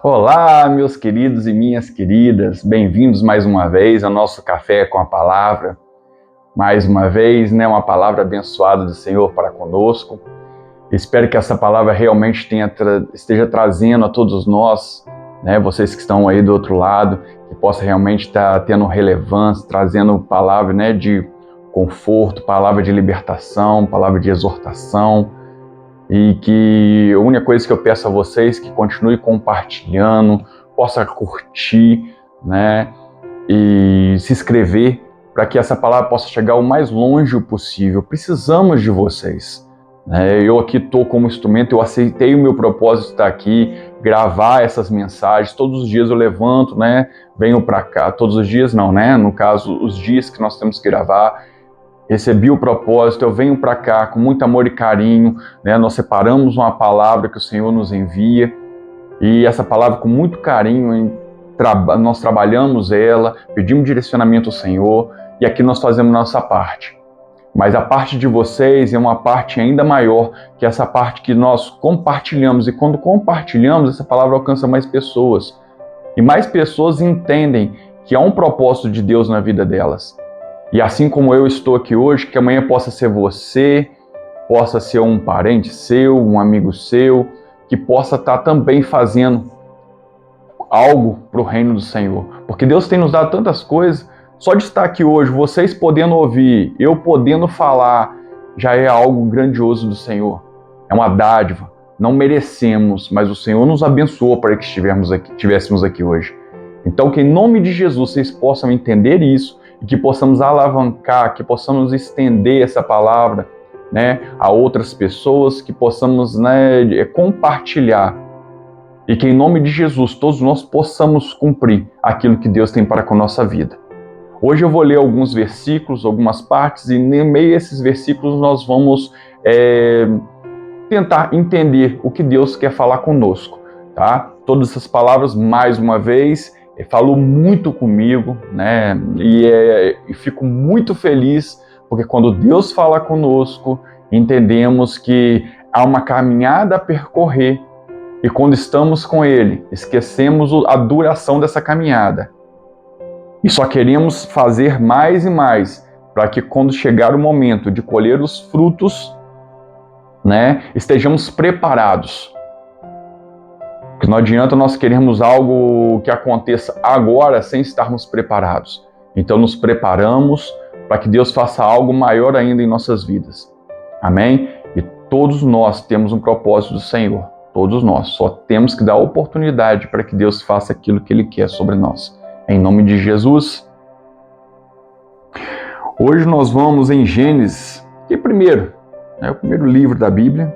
Olá, meus queridos e minhas queridas, bem-vindos mais uma vez ao nosso Café com a Palavra. Mais uma vez, uma palavra abençoada do Senhor para conosco. Espero que essa palavra realmente esteja trazendo a todos nós, vocês que estão aí do outro lado, que possa realmente estar tendo relevância, trazendo palavra de conforto, palavra de libertação, palavra de exortação. E que a única coisa que eu peço a vocês é que continue compartilhando, possa curtir, e se inscrever para que essa palavra possa chegar o mais longe possível. Precisamos de vocês. Eu aqui estou como instrumento, eu aceitei o meu propósito de estar aqui, gravar essas mensagens. Todos os dias eu levanto, venho para cá. Todos os dias não, no caso, os dias que nós temos que gravar. Recebi o propósito, eu venho para cá com muito amor e carinho, nós separamos uma palavra que o Senhor nos envia, e essa palavra com muito carinho, nós trabalhamos ela, pedimos direcionamento ao Senhor, e aqui nós fazemos nossa parte. Mas a parte de vocês é uma parte ainda maior, que é essa parte que nós compartilhamos, e quando compartilhamos, essa palavra alcança mais pessoas, e mais pessoas entendem que há um propósito de Deus na vida delas. E assim como eu estou aqui hoje, que amanhã possa ser você, possa ser um parente seu, um amigo seu, que possa estar também fazendo algo para o reino do Senhor. Porque Deus tem nos dado tantas coisas, só de estar aqui hoje, vocês podendo ouvir, eu podendo falar, já é algo grandioso do Senhor. É uma dádiva, não merecemos, mas o Senhor nos abençoou para que estivéssemos aqui hoje. Então que em nome de Jesus vocês possam entender isso, e que possamos alavancar, que possamos estender essa palavra a outras pessoas, que possamos compartilhar, e que em nome de Jesus todos nós possamos cumprir aquilo que Deus tem para com a nossa vida. Hoje eu vou ler alguns versículos, algumas partes, e no meio desses versículos nós vamos tentar entender o que Deus quer falar conosco, tá? Todas essas palavras, mais uma vez, falou muito comigo, e fico muito feliz, porque quando Deus fala conosco, entendemos que há uma caminhada a percorrer, e quando estamos com Ele, esquecemos a duração dessa caminhada, e só queremos fazer mais e mais, para que quando chegar o momento de colher os frutos, estejamos preparados. Porque não adianta nós queremos algo que aconteça agora sem estarmos preparados. Então nos preparamos para que Deus faça algo maior ainda em nossas vidas. Amém? E todos nós temos um propósito do Senhor. Todos nós. Só temos que dar oportunidade para que Deus faça aquilo que Ele quer sobre nós. Em nome de Jesus. Hoje nós vamos em Gênesis, que é o primeiro livro da Bíblia.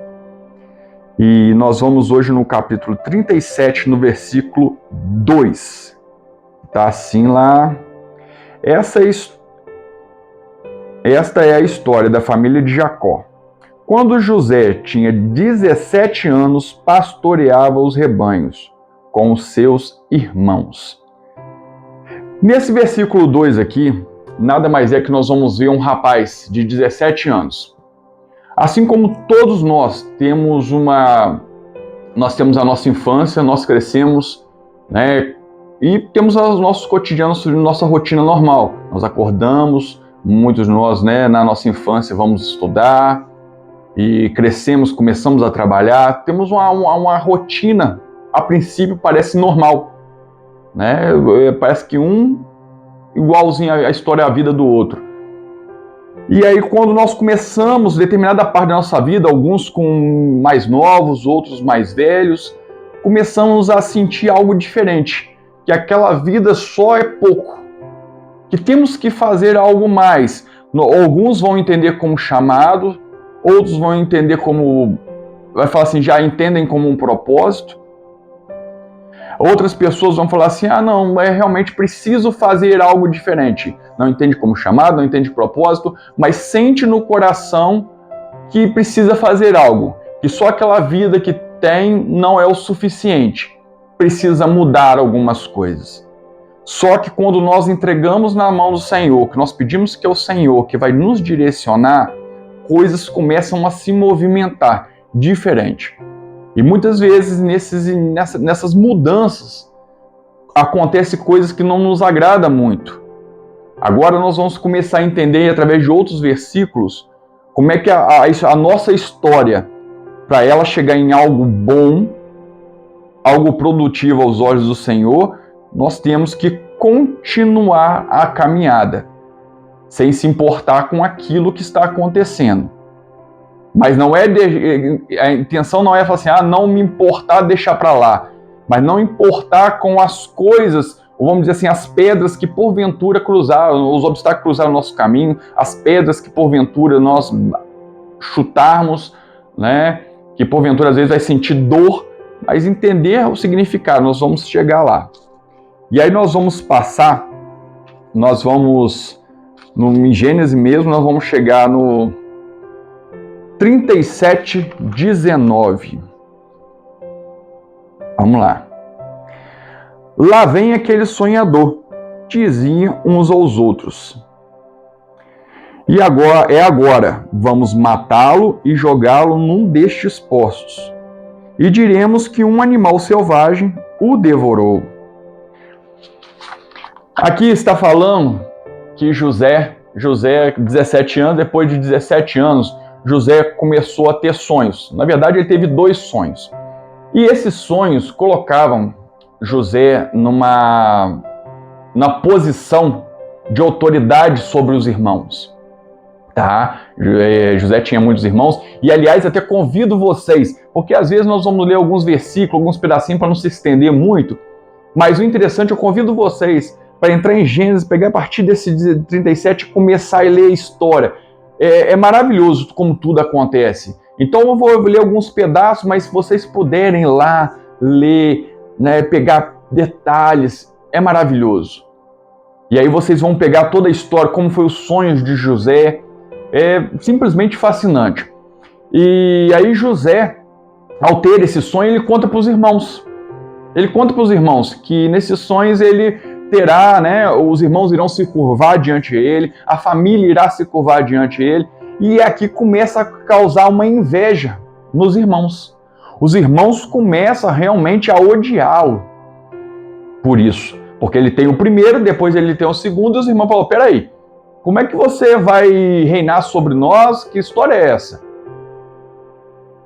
E nós vamos hoje no capítulo 37, no versículo 2. Está assim lá. Esta é a história da família de Jacó. Quando José tinha 17 anos, pastoreava os rebanhos com os seus irmãos. Nesse versículo 2 aqui, nada mais é que nós vamos ver um rapaz de 17 anos. Assim como todos nós temos a nossa infância, nós crescemos, e temos os nossos cotidianos, nossa rotina normal. Nós acordamos, muitos de nós, na nossa infância, vamos estudar, e crescemos, começamos a trabalhar, temos uma rotina, a princípio parece normal, parece que um igualzinho a história, a vida do outro. E aí, quando nós começamos determinada parte da nossa vida, alguns com mais novos, outros mais velhos, começamos a sentir algo diferente, que aquela vida só é pouco, que temos que fazer algo mais. Alguns vão entender como chamado, outros vão entender como, já entendem como um propósito. Outras pessoas vão falar assim, não, realmente preciso fazer algo diferente. Não entende como chamado, não entende propósito, mas sente no coração que precisa fazer algo, que só aquela vida que tem não é o suficiente. Precisa mudar algumas coisas. Só que quando nós entregamos na mão do Senhor, que nós pedimos que é o Senhor que vai nos direcionar, coisas começam a se movimentar diferente. E muitas vezes nessas mudanças acontecem coisas que não nos agradam muito. Agora nós vamos começar a entender através de outros versículos como é que a nossa história, para ela chegar em algo bom, algo produtivo aos olhos do Senhor, nós temos que continuar a caminhada, sem se importar com aquilo que está acontecendo. Mas não é a intenção não é falar assim, não me importar, deixar para lá, mas não importar com as coisas, ou vamos dizer assim, as pedras que porventura cruzaram, os obstáculos que cruzaram o nosso caminho, as pedras que porventura nós chutarmos, né, que porventura às vezes vai sentir dor, mas entender o significado, nós vamos chegar lá. E aí nós vamos passar, em Gênesis mesmo, nós vamos chegar no 37:19. Vamos lá. Lá vem aquele sonhador, diziam uns aos outros. E agora, vamos matá-lo e jogá-lo num destes poços. E diremos que um animal selvagem o devorou. Aqui está falando que José, 17 anos, depois de 17 anos, José começou a ter sonhos. Na verdade, ele teve 2 sonhos. E esses sonhos colocavam José na posição de autoridade sobre os irmãos. Tá? José tinha muitos irmãos. E, aliás, até convido vocês, porque às vezes nós vamos ler alguns versículos, alguns pedacinhos para não se estender muito. Mas o interessante, eu convido vocês para entrar em Gênesis, pegar a partir desse 37 e começar a ler a história. É maravilhoso como tudo acontece. Então eu vou ler alguns pedaços, mas se vocês puderem lá ler, né, pegar detalhes, é maravilhoso. E aí vocês vão pegar toda a história, como foi os sonhos de José, é simplesmente fascinante. E aí José, ao ter esse sonho, ele conta para os irmãos. Ele conta para os irmãos que nesses sonhos ele terá, né, os irmãos irão se curvar diante dele, a família irá se curvar diante dele, e aqui começa a causar uma inveja nos irmãos. Os irmãos começam realmente a odiá-lo por isso, porque ele tem o primeiro, depois ele tem o segundo, e os irmãos falam, peraí, como é que você vai reinar sobre nós? Que história é essa?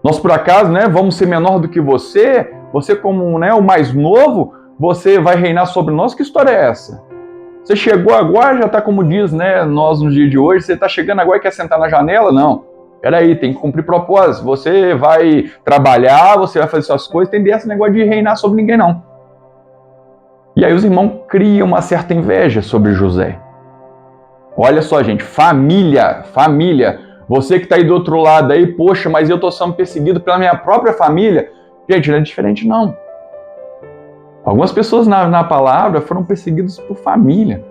Nós por acaso, né, vamos ser menor do que você? Você como, né, o mais novo, você vai reinar sobre nós? Que história é essa? Você chegou agora, já está como diz, né, nós no dia de hoje, você está chegando agora e quer sentar na janela? Não. Peraí, tem que cumprir propósito. Você vai trabalhar, você vai fazer suas coisas, tem desse negócio de reinar sobre ninguém, não. E aí os irmãos criam uma certa inveja sobre José. Olha só, gente, família. Você que está aí do outro lado aí, poxa, mas eu estou sendo perseguido pela minha própria família. Gente, não é diferente, não. Algumas pessoas na palavra foram perseguidas por família.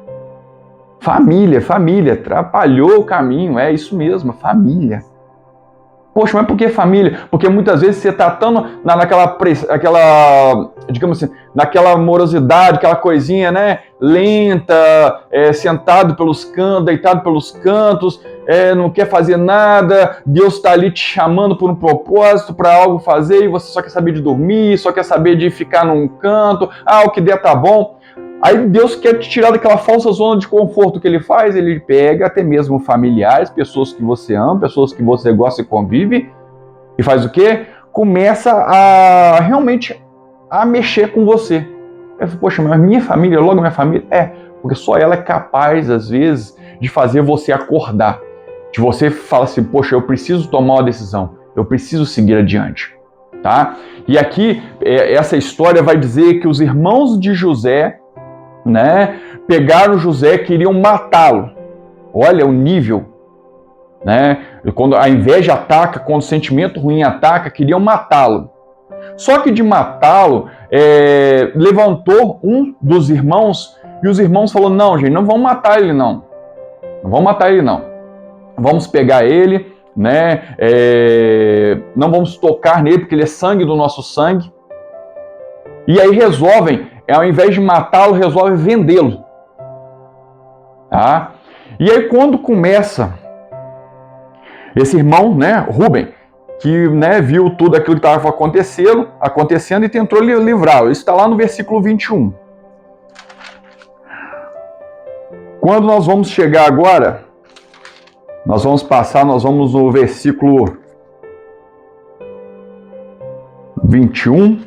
Família, atrapalhou o caminho, é isso mesmo, família. Poxa, mas por que família? Porque muitas vezes você está tão digamos assim, naquela morosidade, aquela coisinha, né, lenta, sentado pelos cantos, deitado pelos cantos, não quer fazer nada, Deus está ali te chamando por um propósito, para algo fazer, e você só quer saber de dormir, só quer saber de ficar num canto, o que der tá bom. Aí Deus quer te tirar daquela falsa zona de conforto que ele faz, ele pega até mesmo familiares, pessoas que você ama, pessoas que você gosta e convive, e faz o quê? Começa a realmente a mexer com você. Eu falo, poxa, mas minha família, logo minha família? Porque só ela é capaz, às vezes, de fazer você acordar. De você falar assim, poxa, eu preciso tomar uma decisão, eu preciso seguir adiante. Tá? E aqui, essa história vai dizer que os irmãos de José, né, pegaram José, queriam matá-lo. Olha o nível, né? Quando a inveja ataca, quando o sentimento ruim ataca, queriam matá-lo. Só que de matá-lo, levantou um dos irmãos, e os irmãos falaram, não, gente, não vamos matar ele não. Não vamos matar ele não. Vamos pegar ele, né? Não vamos tocar nele, porque ele é sangue do nosso sangue. E aí resolvem, ao invés de matá-lo, resolve vendê-lo. E aí quando começa, esse irmão, né, Rubem, que, né, viu tudo aquilo que estava acontecendo e tentou livrá-lo. Isso está lá no versículo 21. Quando nós vamos chegar agora, nós vamos no versículo 21.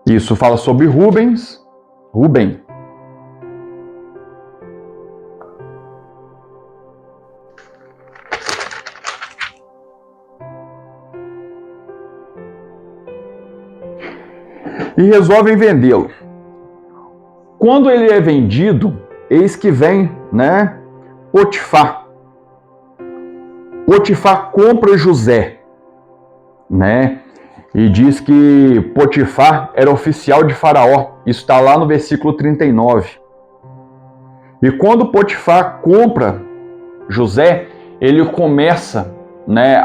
Isso fala sobre Rubem. E resolvem vendê-lo. Quando ele é vendido, eis que vem, né, Potifar. Potifar compra José, né? E diz que Potifar era oficial de Faraó. Isso está lá no versículo 39. E quando Potifar compra José, ele começa, né,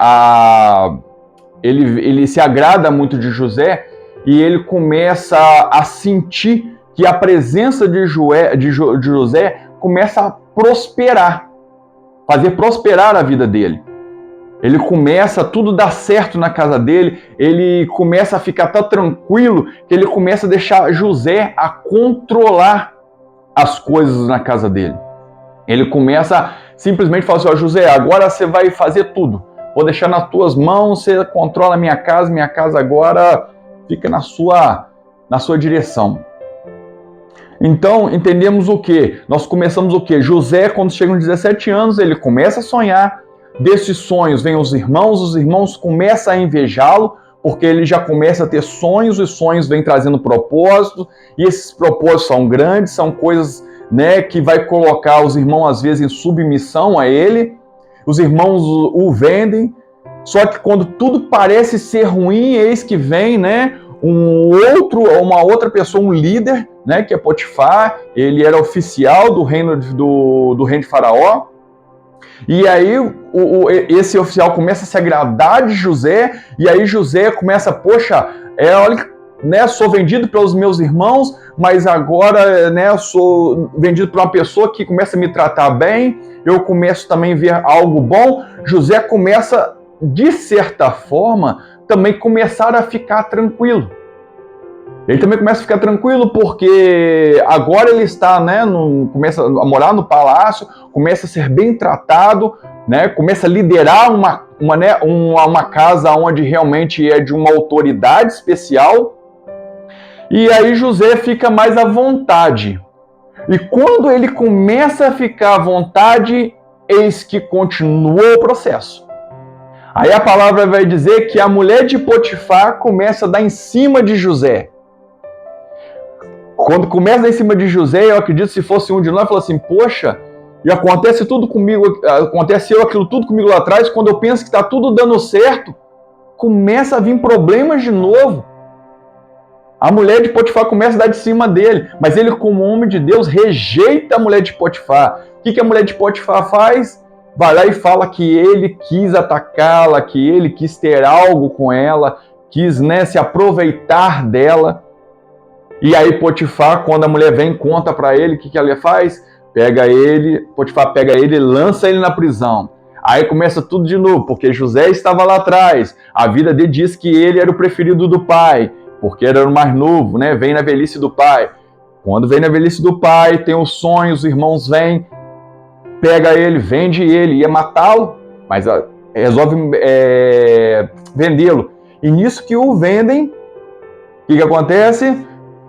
ele se agrada muito de José e ele começa a sentir que a presença de José começa a prosperar, fazer prosperar a vida dele. Ele começa, tudo dar certo na casa dele, ele começa a ficar tão tranquilo que ele começa a deixar José a controlar as coisas na casa dele. Ele começa a simplesmente falar assim, ó, José, agora você vai fazer tudo, vou deixar nas tuas mãos, você controla a minha casa agora fica na sua direção. Então, entendemos o quê? Nós começamos o quê? José, quando chega aos 17 anos, ele começa a sonhar. Desses sonhos vêm os irmãos começam a invejá-lo, porque ele já começa a ter sonhos, e sonhos vêm trazendo propósitos, e esses propósitos são grandes, são coisas, né, que vai colocar os irmãos, às vezes, em submissão a ele. Os irmãos o só que quando tudo parece ser ruim, eis que vem, né, uma outra pessoa, um líder, né, que é Potifar. Ele era oficial do reino de Faraó. E aí esse oficial começa a se agradar de José, e aí José começa, poxa, olha, né, sou vendido pelos meus irmãos, mas agora, né, eu sou vendido por uma pessoa que começa a me tratar bem, eu começo também a ver algo bom. José começa, de certa forma, também começar a ficar tranquilo. Ele também começa a ficar tranquilo porque agora ele está, né, começa a morar no palácio, começa a ser bem tratado, né, começa a liderar uma casa onde realmente é de uma autoridade especial. E aí José fica mais à vontade. E quando ele começa a ficar à vontade, eis que continua o processo. Aí a palavra vai dizer que a mulher de Potifar começa a dar em cima de José. Quando começa a dar em cima de José, eu acredito, se fosse um de nós, fala assim, poxa, e acontece tudo comigo, aconteceu aquilo tudo comigo lá atrás, quando eu penso que está tudo dando certo, começa a vir problemas de novo. A mulher de Potifar começa a dar de cima dele, mas ele, como homem de Deus, rejeita a mulher de Potifar. O que a mulher de Potifar faz? Vai lá e fala que ele quis atacá-la, que ele quis ter algo com ela, quis, né, se aproveitar dela. E aí Potifar, quando a mulher vem, conta para ele, o que ela faz? Potifar pega ele e lança ele na prisão. Aí começa tudo de novo, porque José estava lá atrás. A vida dele diz que ele era o preferido do pai, porque era o mais novo, né? Vem na velhice do pai. Quando vem na velhice do pai, tem os sonhos, os irmãos vêm, pega ele, vende ele, ia matá-lo, mas resolve vendê-lo. E nisso que o vendem, o que acontece?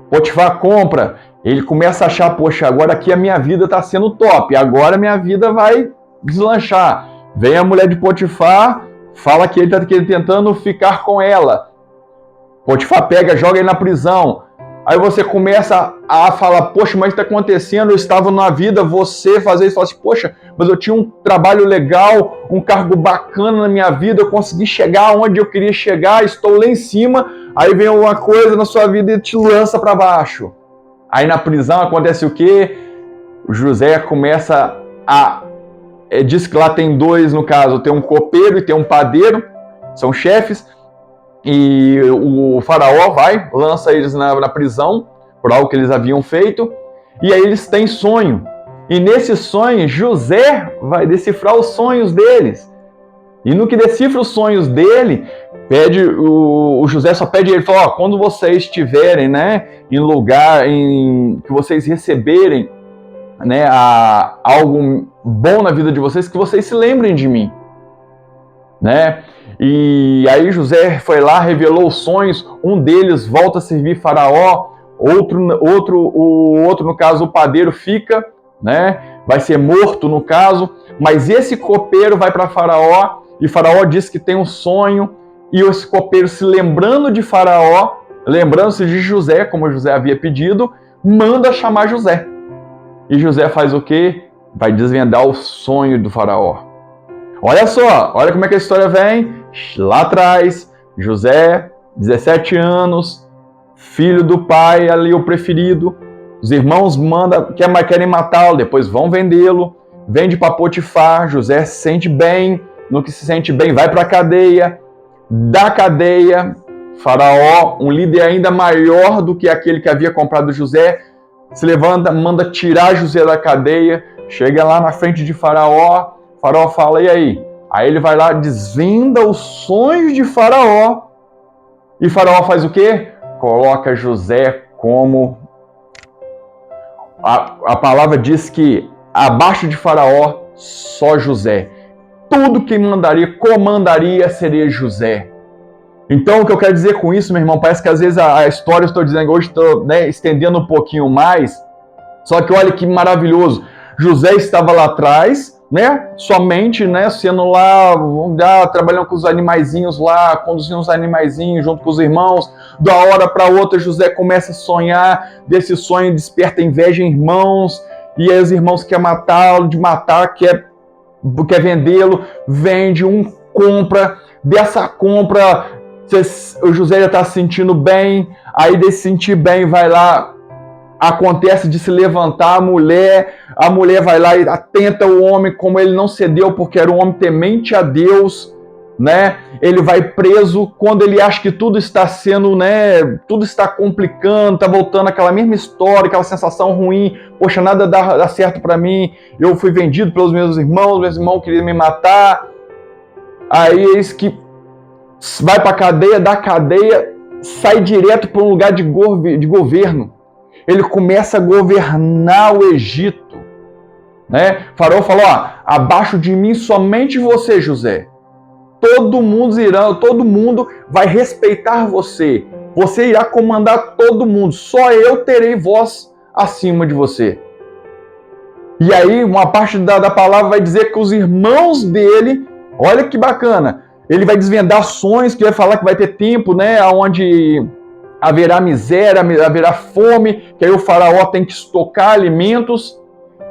Potifar compra, ele começa a achar, poxa, agora aqui a minha vida está sendo top, agora a minha vida vai deslanchar. Vem a mulher de Potifar, fala que ele está tentando ficar com ela. Potifar pega, joga ele na prisão. Aí você começa a falar, poxa, mas o que está acontecendo? Eu estava na vida, você fazer isso, fala assim, poxa, mas eu tinha um trabalho legal, um cargo bacana na minha vida, eu consegui chegar onde eu queria chegar, estou lá em cima, aí vem alguma coisa na sua vida e te lança para baixo. Aí na prisão acontece o quê? O José começa diz que lá tem dois, no caso, tem um copeiro e tem um padeiro, são chefes, e o faraó lança eles na prisão por algo que eles haviam feito, e aí eles têm sonho. E nesse sonho, José vai decifrar os sonhos deles. E no que decifra os sonhos dele, o José só pede ele, fala, quando vocês estiverem, né, em lugar que vocês receberem, né, algo bom na vida de vocês, que vocês se lembrem de mim, né? E aí José foi lá, revelou os sonhos, um deles volta a servir Faraó, o outro no caso o padeiro fica, né? Vai ser morto no caso, mas esse copeiro vai para Faraó e Faraó diz que tem um sonho e esse copeiro, se lembrando de Faraó, lembrando-se de José, como José havia pedido, manda chamar José. E José faz o quê? Vai desvendar o sonho do Faraó. Olha só, olha como é que a história vem. Lá atrás, José, 17 anos, filho do pai, ali o preferido. Os irmãos querem matá-lo, depois vão vendê-lo. Vende para Potifar, José se sente bem. No que se sente bem, vai para a cadeia. Da cadeia, Faraó, um líder ainda maior do que aquele que havia comprado José, se levanta, manda tirar José da cadeia, chega lá na frente de Faraó, Faraó fala, e aí? Aí ele vai lá, desvenda os sonhos de Faraó, e Faraó faz o quê? Coloca José como... A palavra diz que abaixo de Faraó, só José. Tudo que comandaria seria José. Então, o que eu quero dizer com isso, meu irmão, parece que às vezes a história, eu estou dizendo, hoje estou, né, estendendo um pouquinho mais, só que olha que maravilhoso. José estava lá atrás, né, somente, né, sendo lá, trabalhando com os animaizinhos lá, conduzindo os animaizinhos junto com os irmãos. Da hora para outra, José começa a sonhar, desse sonho desperta inveja em irmãos, e aí os irmãos querem matá-lo, quer vendê-lo, vende, compra, dessa compra, o José já está se sentindo bem, aí desse sentir bem, vai lá, acontece de se levantar a mulher vai lá e atenta o homem, como ele não cedeu, porque era um homem temente a Deus, né? Ele vai preso quando ele acha que tudo está sendo, né? Tudo está complicando, está voltando aquela mesma história, aquela sensação ruim. Poxa, nada dá certo para mim. Eu fui vendido pelos meus irmãos queriam me matar. Aí eis que vai para a cadeia, da cadeia sai direto para um lugar de governo. Ele começa a governar o Egito, né? Faraó falou, abaixo de mim somente você, José. Todo mundo vai respeitar você. Você irá comandar todo mundo. Só eu terei voz acima de você. E aí, uma parte da palavra vai dizer que os irmãos dele, olha que bacana, ele vai desvendar sonhos, que vai falar que vai ter tempo, né, onde haverá miséria, haverá fome, que aí o faraó tem que estocar alimentos.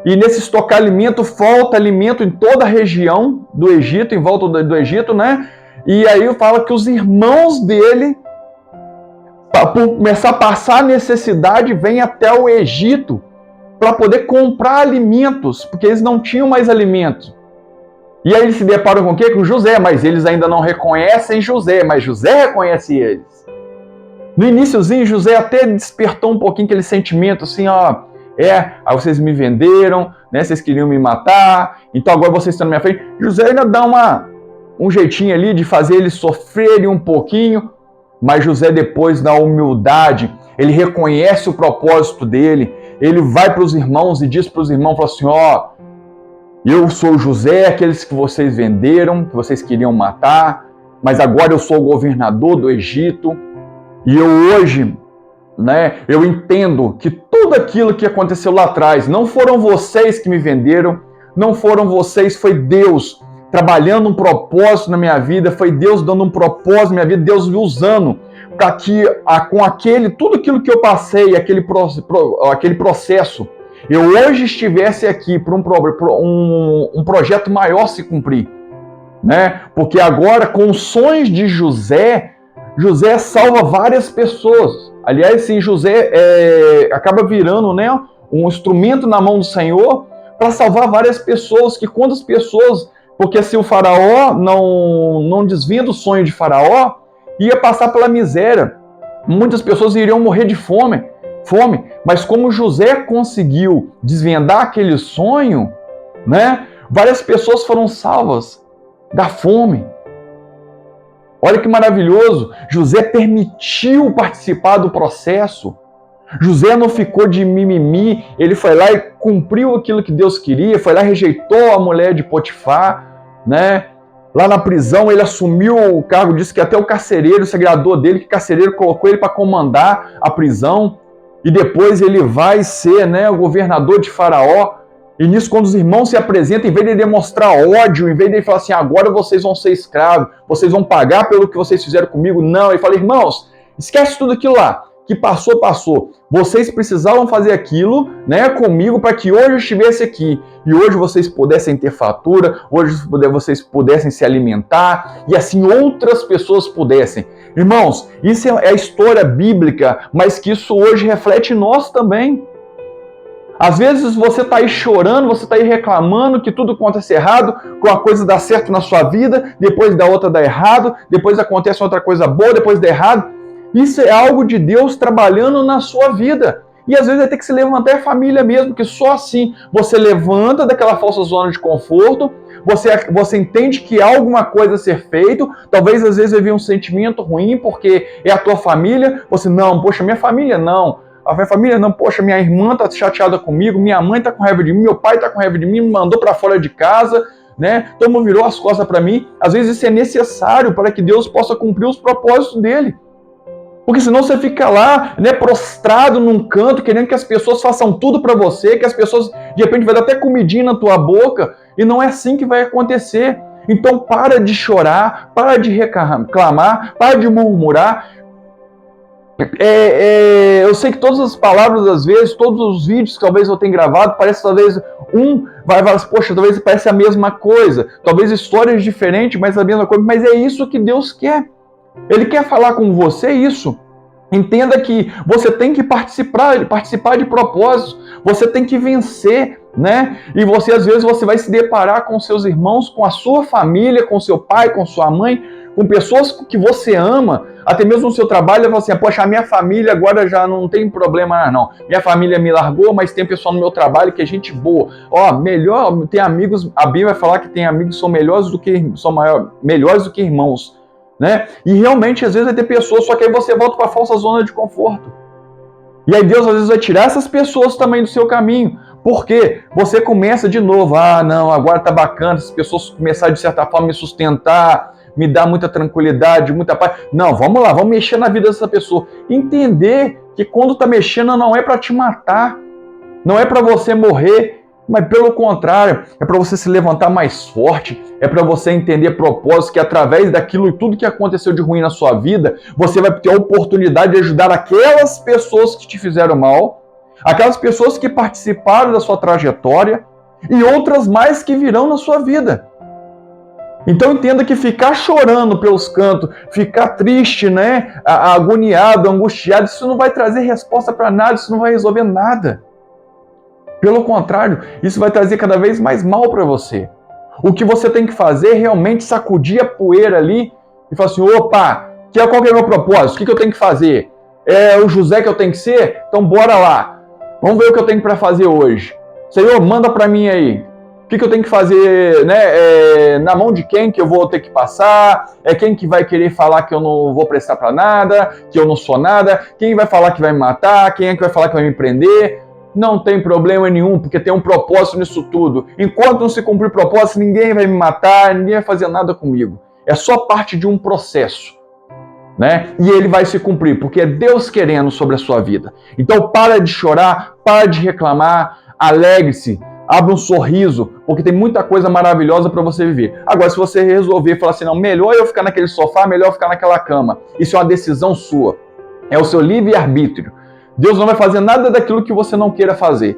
E nesse estocar alimento, falta alimento em toda a região do Egito, em volta do Egito, né? E aí fala que os irmãos dele, para começar a passar necessidade, vêm até o Egito para poder comprar alimentos, porque eles não tinham mais alimentos. E aí eles se deparam com o quê? Com José, mas eles ainda não reconhecem José, mas José reconhece eles. No iniciozinho, José até despertou um pouquinho aquele sentimento assim, aí vocês me venderam, né? Vocês queriam me matar, então agora vocês estão na minha frente. José ainda dá um jeitinho ali de fazer eles sofrerem um pouquinho, mas José depois, na humildade, ele reconhece o propósito dele, ele vai para os irmãos e diz para os irmãos, fala assim, eu sou José, aqueles que vocês venderam, que vocês queriam matar, mas agora eu sou o governador do Egito, e eu hoje... né? Eu entendo que tudo aquilo que aconteceu lá atrás, não foram vocês que me venderam, não foram vocês, foi Deus trabalhando um propósito na minha vida, foi Deus dando um propósito na minha vida, Deus me usando para que com tudo aquilo que eu passei, aquele processo, eu hoje estivesse aqui para um projeto maior se cumprir, né? Porque agora, com os sonhos de José salva várias pessoas. Aliás, sim, José acaba virando, né, um instrumento na mão do Senhor para salvar várias pessoas, porque se o faraó não desvenda o sonho de faraó, ia passar pela miséria. Muitas pessoas iriam morrer de fome. fome. Mas como José conseguiu desvendar aquele sonho, né? Várias pessoas foram salvas da fome. Olha que maravilhoso. José permitiu participar do processo. José não ficou de mimimi, ele foi lá e cumpriu aquilo que Deus queria, foi lá e rejeitou a mulher de Potifar, né? Lá na prisão ele assumiu o cargo, disse que até o carcereiro se agradou dele, que o carcereiro colocou ele para comandar a prisão, e depois ele vai ser, né, o governador de Faraó. E nisso, quando os irmãos se apresentam, em vez de demonstrar ódio, em vez de falar assim, agora vocês vão ser escravos, vocês vão pagar pelo que vocês fizeram comigo, não, ele fala, irmãos, esquece tudo aquilo lá, que passou, passou. Vocês precisavam fazer aquilo, né, comigo para que hoje eu estivesse aqui. E hoje vocês pudessem ter fatura, hoje vocês pudessem se alimentar, e assim outras pessoas pudessem. Irmãos, isso é a história bíblica, mas que isso hoje reflete em nós também. Às vezes você está aí chorando, você está aí reclamando que tudo acontece errado, que uma coisa dá certo na sua vida, depois da outra dá errado, depois acontece outra coisa boa, depois dá errado. Isso é algo de Deus trabalhando na sua vida. E às vezes vai ter que se levantar a família mesmo, porque só assim você levanta daquela falsa zona de conforto, você entende que há alguma coisa a ser feito, talvez às vezes vai vir um sentimento ruim, porque é a tua família, você, não, poxa, minha família não. A minha família não, poxa, minha irmã está chateada comigo, minha mãe está com raiva de mim, meu pai está com raiva de mim, me mandou para fora de casa, né? Todo mundo virou as costas para mim. Às vezes isso é necessário para que Deus possa cumprir os propósitos dele. Porque senão você fica lá, né, prostrado num canto, querendo que as pessoas façam tudo para você, que as pessoas, de repente, vai dar até comidinha na tua boca, e não é assim que vai acontecer. Então para de chorar, para de reclamar, para de murmurar. Eu sei que todas as palavras, às vezes, todos os vídeos que talvez eu tenha gravado, parece talvez vai falar assim, poxa, talvez parece a mesma coisa, talvez histórias diferentes, mas a mesma coisa, mas é isso que Deus quer. Ele quer falar com você isso. Entenda que você tem que participar de propósitos, você tem que vencer, né? E você, às vezes, você vai se deparar com seus irmãos, com a sua família, com seu pai, com sua mãe, com pessoas que você ama, até mesmo no seu trabalho, você fala assim, poxa, a minha família agora já não tem problema, não. Minha família me largou, mas tem pessoal no meu trabalho que é gente boa. Ó, melhor, tem amigos, a Bíblia vai falar que tem amigos que são melhores do que irmãos. Né? E realmente, às vezes, vai ter pessoas, só que aí você volta para a falsa zona de conforto. E aí Deus, às vezes, vai tirar essas pessoas também do seu caminho. Por quê? Você começa de novo, não, agora tá bacana, as pessoas começarem, de certa forma, me sustentar, me dar muita tranquilidade, muita paz. Não, vamos lá, vamos mexer na vida dessa pessoa. Entender que quando tá mexendo não é para te matar, não é para você morrer, mas pelo contrário, é para você se levantar mais forte, é para você entender propósito, que através daquilo e tudo que aconteceu de ruim na sua vida, você vai ter a oportunidade de ajudar aquelas pessoas que te fizeram mal, aquelas pessoas que participaram da sua trajetória e outras mais que virão na sua vida. Então entenda que ficar chorando pelos cantos, ficar triste, né, agoniado, angustiado, isso não vai trazer resposta para nada, isso não vai resolver nada. Pelo contrário, isso vai trazer cada vez mais mal para você. O que você tem que fazer é realmente sacudir a poeira ali e falar assim, opa, qual que é o meu propósito? O que eu tenho que fazer? É o José que eu tenho que ser? Então bora lá. Vamos ver o que eu tenho para fazer hoje. Senhor, manda para mim aí. O que eu tenho que fazer, né? Na mão de quem que eu vou ter que passar? É quem que vai querer falar que eu não vou prestar para nada, que eu não sou nada? Quem vai falar que vai me matar? Quem é que vai falar que vai me prender? Não tem problema nenhum, porque tem um propósito nisso tudo. Enquanto não se cumprir o propósito, ninguém vai me matar, ninguém vai fazer nada comigo. É só parte de um processo, né? E ele vai se cumprir, porque é Deus querendo sobre a sua vida. Então para de chorar, para de reclamar, alegre-se, abra um sorriso, porque tem muita coisa maravilhosa para você viver. Agora, se você resolver falar assim, não, melhor eu ficar naquele sofá, melhor eu ficar naquela cama, isso é uma decisão sua. É o seu livre-arbítrio. Deus não vai fazer nada daquilo que você não queira fazer.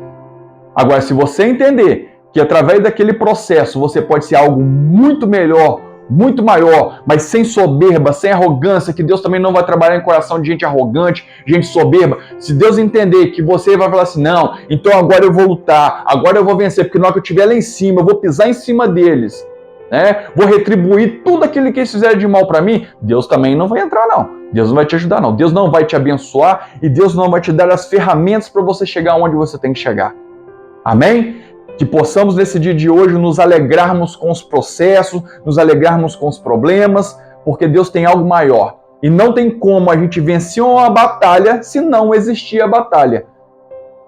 Agora, se você entender que através daquele processo você pode ser algo muito melhor, muito maior, mas sem soberba, sem arrogância, que Deus também não vai trabalhar em coração de gente arrogante, gente soberba. Se Deus entender que você vai falar assim, não, então agora eu vou lutar, agora eu vou vencer, porque na hora que eu estiver lá em cima, eu vou pisar em cima deles. né? Vou retribuir tudo aquilo que eles fizeram de mal para mim. Deus também não vai entrar, não. Deus não vai te ajudar, não. Deus não vai te abençoar e Deus não vai te dar as ferramentas para você chegar onde você tem que chegar. Amém? Que possamos nesse dia de hoje nos alegrarmos com os processos, nos alegrarmos com os problemas, porque Deus tem algo maior. E não tem como a gente vencer uma batalha se não existir a batalha.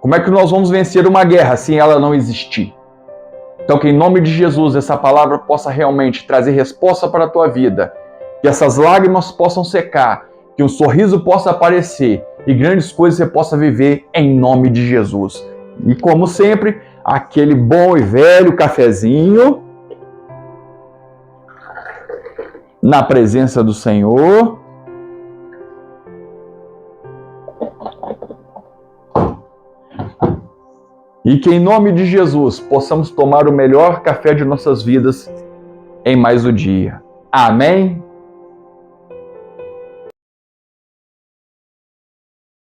Como é que nós vamos vencer uma guerra se ela não existir? Então que em nome de Jesus essa palavra possa realmente trazer resposta para a tua vida. Que essas lágrimas possam secar, que um sorriso possa aparecer e grandes coisas você possa viver em nome de Jesus. E como sempre, aquele bom e velho cafezinho na presença do Senhor. E que em nome de Jesus possamos tomar o melhor café de nossas vidas em mais um dia. Amém?